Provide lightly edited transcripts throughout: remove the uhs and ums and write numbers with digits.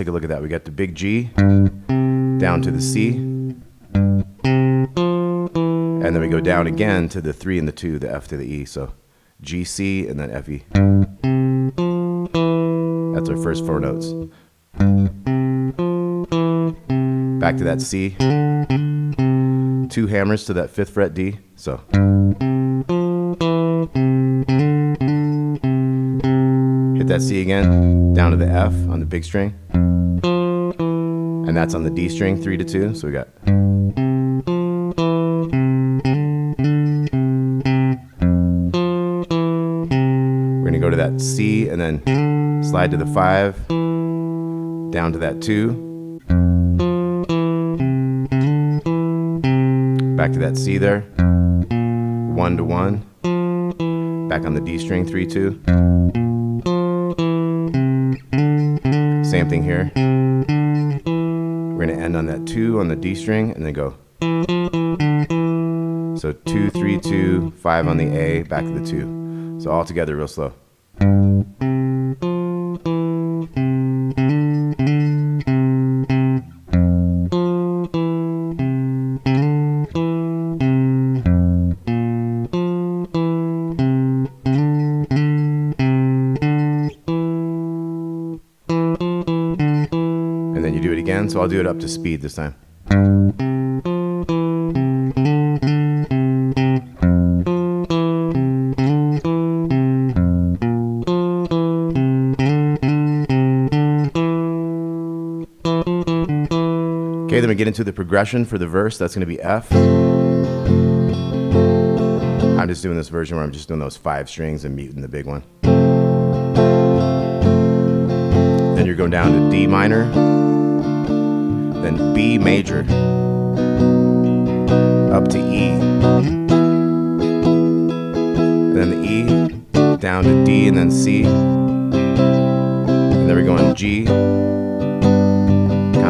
take a look at that. We got the big G down to the C, and then we go down again to the 3 and the 2, the F to the E. So G, C, and then F, E. That's our first 4 notes. Back to that C. 2 hammers to that 5th fret D. So hit that C again, down to the F on the big string. And that's on the D string, 3 to 2. So we got. We're going to go to that C and then slide to the 5, down to that 2. Back to that C there, 1 to 1. Back on the D string, 3, 2. Same thing here. We're going to end on that 2 on the D string and then go. So 2, 3, 2, 5 on the A, back to the 2. So all together real slow. And then you do it again, so I'll do it up to speed this time. Okay, then we get into the progression for the verse. That's going to be F. I'm just doing this version where I'm just doing those 5 strings and muting the big one. Then you're going down to D minor, then B major, up to E, and then the E, down to D and then C, and then we're going G, kind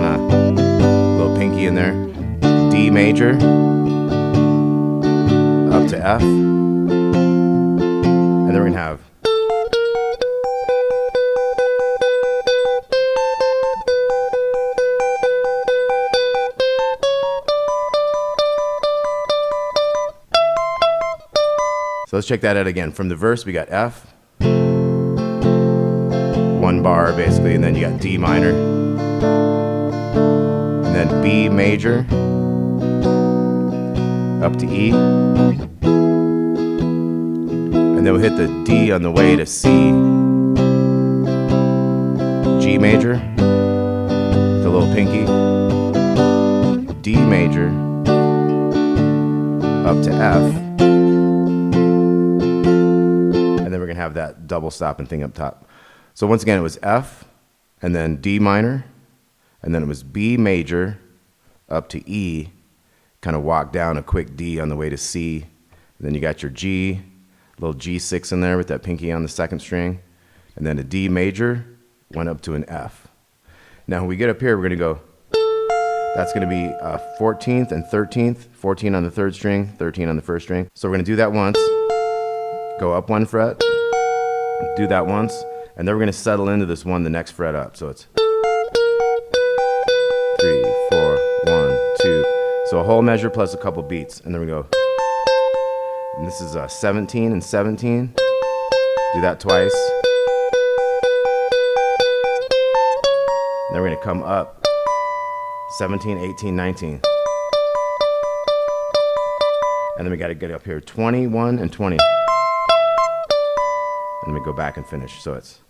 of little pinky in there, D major, up to F, and then we're going to have So let's check that out again. From the verse, we got F, 1 bar basically, and then you got D minor, and then B major, up to E, and then we'll hit the D on the way to C, G major, with a little pinky, D major, up to F. Have that double stopping thing up top. So once again, it was F, and then D minor, and then it was B major, up to E, kind of walk down a quick D on the way to C, and then you got your G, little G6 in there with that pinky on the 2nd string, and then a D major, went up to an F. Now when we get up here, we're going to go, that's going to be 14th and 13th, 14 on the 3rd string, 13 on the 1st string. So we're going to do that once, go up 1 fret, do that once, and then we're going to settle into this one the next fret up. So it's 3, 4, 1, 2. So a whole measure plus a couple beats, and then we go. And this is 17 and 17. Do that twice. And then we're going to come up 17, 18, 19. And then we got to get up here 21 and 20. And then we go back and finish. So it's.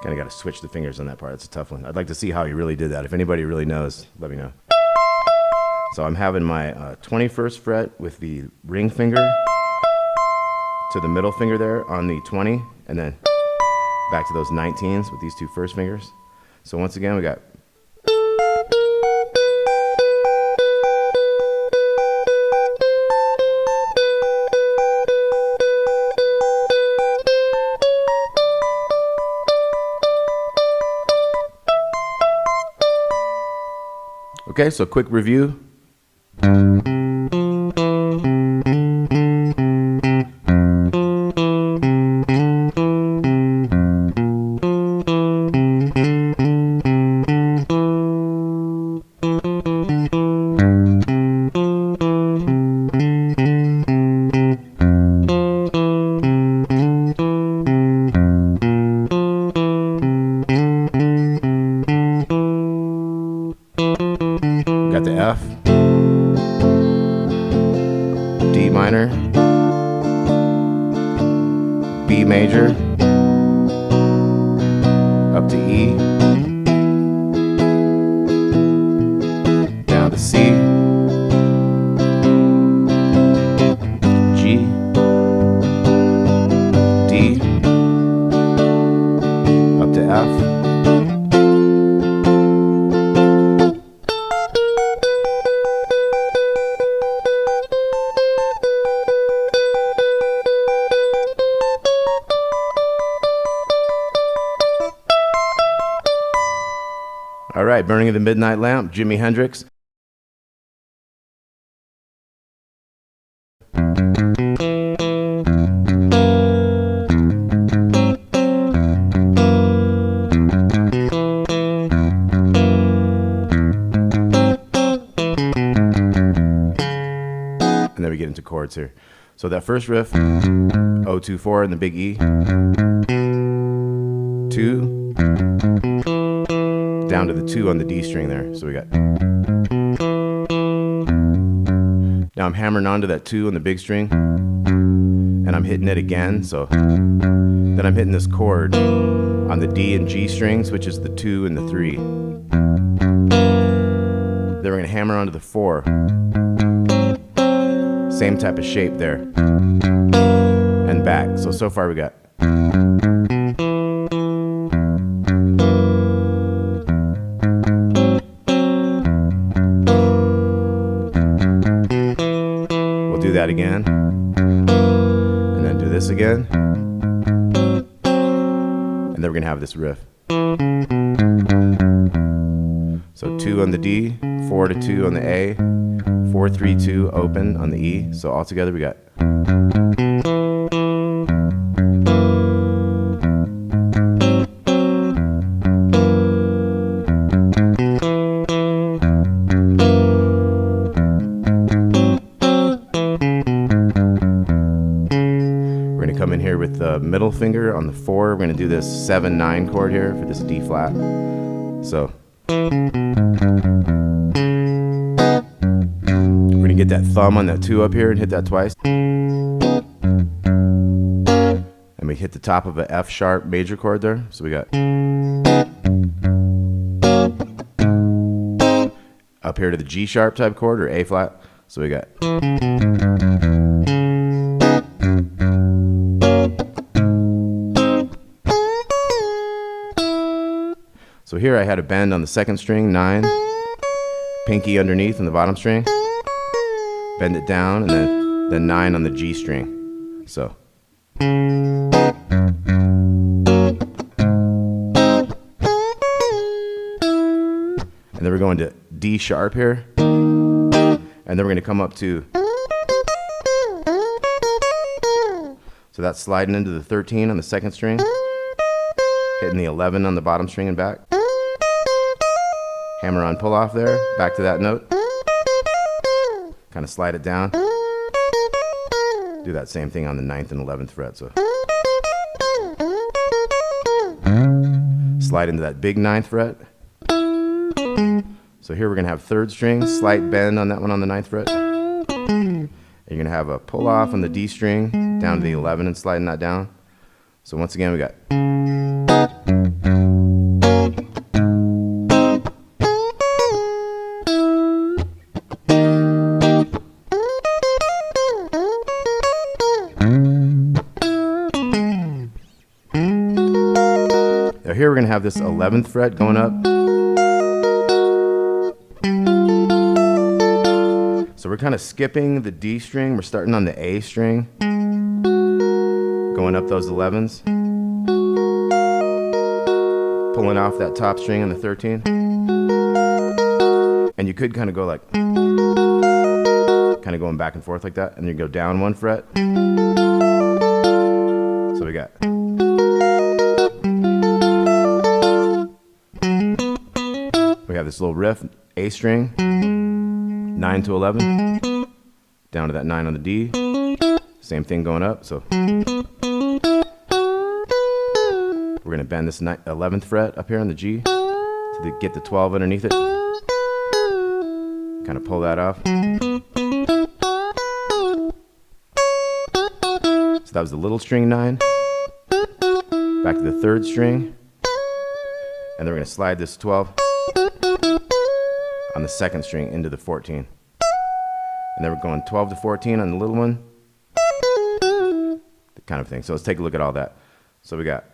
Kind of got to switch the fingers on that part. It's a tough one. I'd like to see how he really did that. If anybody really knows, let me know. So I'm having my 21st fret with the ring finger to the middle finger there on the 20, and then back to those 19s with these 2 first fingers. So once again, we got. Okay, so quick review. Got the F, D minor, B major, up to E, down to C, G, D, up to F. All right, Burning of the Midnight Lamp, Jimi Hendrix. And then we get into chords here. So that first riff, 0-2-4 in the big E, 2, down to the 2 on the D string there. So we got. Now I'm hammering onto that 2 on the big string, and I'm hitting it again. So then I'm hitting this chord on the D and G strings, which is the 2 and the 3. Then we're gonna hammer onto the 4. Same type of shape there, and back. So far we got. Do that again, and then do this again, and then we're gonna have this riff. So 2 on the D, 4 to 2 on the A, 4 3 2 open on the E. So all together we got. Come in here with the middle finger on the 4. We're going to do this 7-9 chord here for this D flat. So we're going to get that thumb on that 2 up here and hit that twice. And we hit the top of an F sharp major chord there. So we got up here to the G sharp type chord or A flat. So we got. So here I had a bend on the 2nd string, 9, pinky underneath on the bottom string, bend it down, and then 9 on the G string. So. And then we're going to D sharp here, and then we're going to come up to. So that's sliding into the 13 on the 2nd string, hitting the 11 on the bottom string and back. Hammer on pull off there, back to that note. Kind of slide it down. Do that same thing on the 9th and 11th fret. So slide into that big 9th fret. So here we're going to have 3rd string, slight bend on that one on the 9th fret. And you're going to have a pull off on the D string, down to the 11 and sliding that down. So once again we got. Now here we're going to have this 11th fret going up. So we're kind of skipping the D string. We're starting on the A string, going up those 11s, pulling off that top string on the 13. And And you could kind of go like, kind of going back and forth like that, and you go down 1 fret. So we got. We have this little riff, A string, 9 to 11, down to that 9 on the D. Same thing going up, so. We're gonna bend this 11th fret up here on the G to get the 12 underneath it. Kind of pull that off. So that was the little string 9. Back to the 3rd string. And then we're going to slide this 12 on the 2nd string into the 14. And then we're going 12 to 14 on the little one. That kind of thing. So let's take a look at all that. So we got.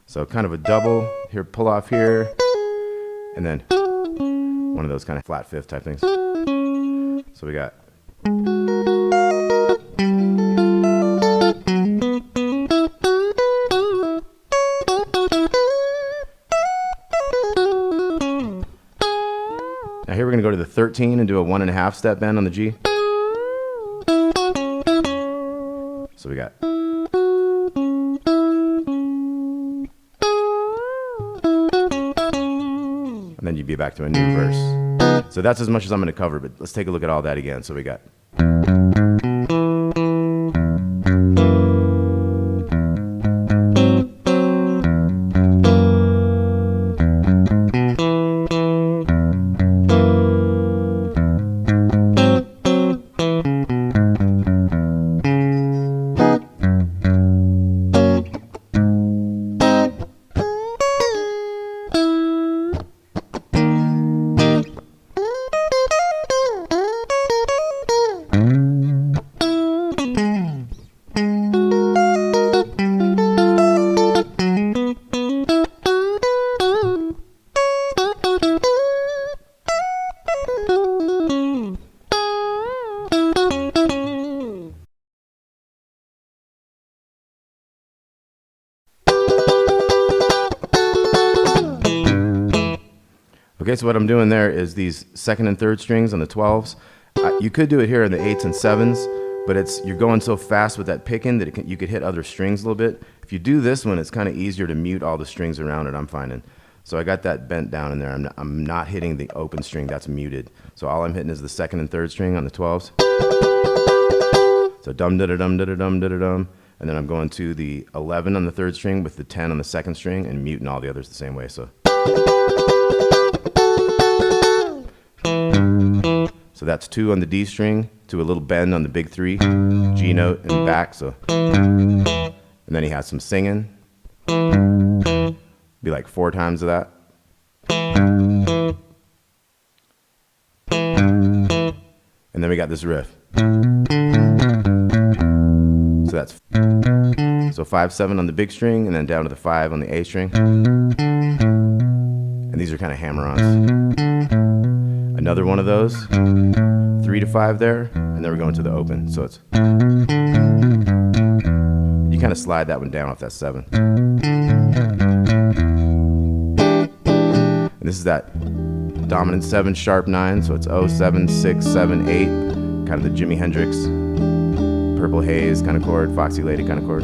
So kind of a double here, pull off here, and then one of those kind of flat fifth type things. So we got. Now here we're going to go to the 13 and do a 1.5 step bend on the G. So we got. And then you'd be back to a new verse. So that's as much as I'm going to cover, but let's take a look at all that again. So we got. Okay, so what I'm doing there is these 2nd and 3rd strings on the 12s. You could do it here in the 8s and 7s, but you're going so fast with that picking that you could hit other strings a little bit. If you do this one, it's kind of easier to mute all the strings around it, I'm finding. So I got that bent down in there. I'm not hitting the open string, that's muted. So all I'm hitting is the 2nd and 3rd string on the 12s. So dum da da dum da da dum da da dum. And then I'm going to the 11 on the 3rd string with the 10 on the 2nd string and muting all the others the same way. So that's 2 on the D string to a little bend on the big 3, G note and back. So, and then he has some singing. Be like 4 times of that. And then we got this riff. So that's 5/7 on the big string, and then down to the 5 on the A string. And these are kind of hammer-ons. Another one of those, 3 to 5 there, and then we're going to the open. So it's, you kind of slide that one down off that 7. And this is that dominant 7 sharp 9, so it's 0, 7, 6, 7, 8, kind of the Jimi Hendrix, Purple Haze kind of chord, Foxy Lady kind of chord.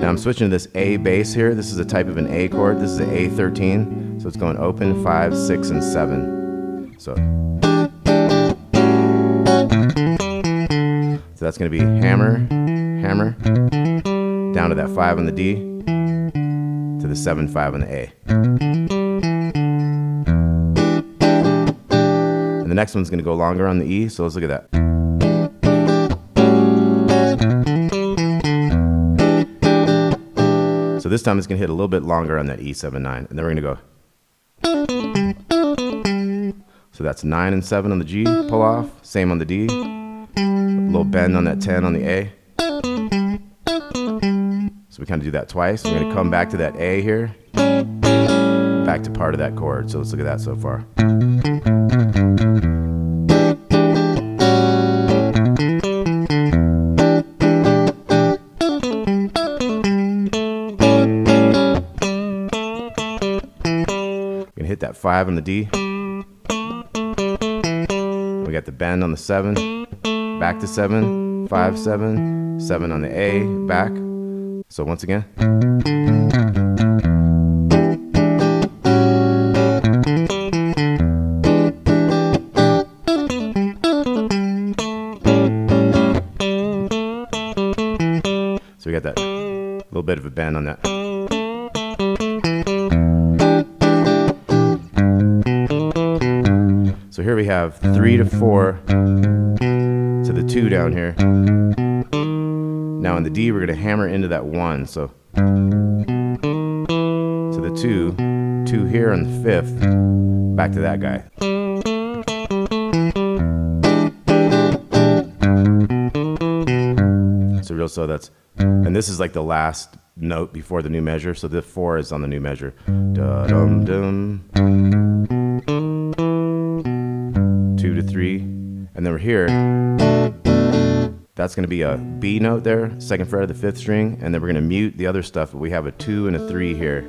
I'm switching to this A bass here. This is a type of an A chord. This is an A13. So it's going open, 5, 6, and 7. So that's going to be hammer, hammer, down to that 5 on the D, to the 7, 5 on the A. And the next one's going to go longer on the E. So let's look at that. So this time it's going to hit a little bit longer on that E7, 9. And then we're going to go. So that's 9 and 7 on the G, pull off. Same on the D. A little bend on that 10 on the A. So we kind of do that twice. We're going to come back to that A here. back to part of that chord. So let's look at that so far. Gonna hit that 5 on the D. We got the bend on the 7, back to 7, 5, 7, 7 on the A, back. So once again. So we got that little bit of a bend on that. So here we have 3 to 4 to the 2 down here. Now in the D, we're going to hammer into that 1. So to the 2, 2 here on the 5th, back to that guy. So real slow, that's, and this is like the last note before the new measure. So the 4 is on the new measure. Da dum dum. 2 to 3, and then we're here. That's going to be a B note there, 2nd fret of the 5th string, and then we're going to mute the other stuff, but we have a 2 and a 3 here,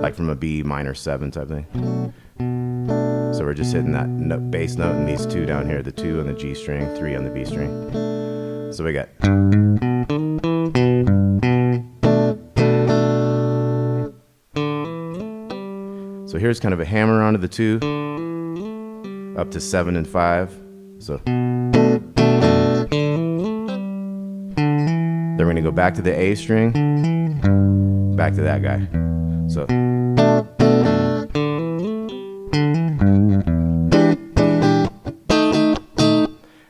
like from a B minor 7 type thing. So we're just hitting that bass note and these 2 down here, the 2 on the G string, 3 on the B string. So we got. So here's kind of a hammer onto the 2. Up to 7 and 5. So then we're going to go back to the A string, back to that guy. So then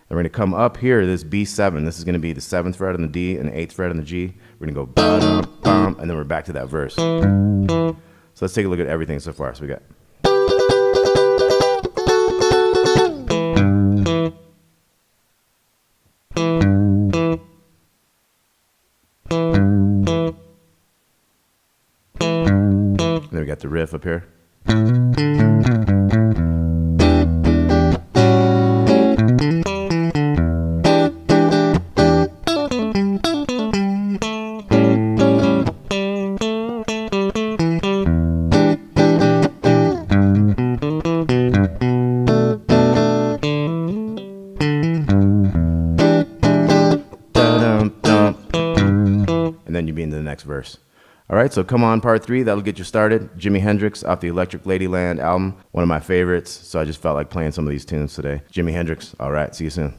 we're going to come up here, this B7. This is going to be the 7th fret on the D and the 8th fret on the G. We're going to go ba-dum, bum, and then we're back to that verse. So let's take a look at everything so far. So we got. Then we got the riff up here. And then you be into the next verse. All right, so come on, part 3, that'll get you started. Jimi Hendrix off the Electric Ladyland album, one of my favorites, so I just felt like playing some of these tunes today. Jimi Hendrix, all right, see you soon.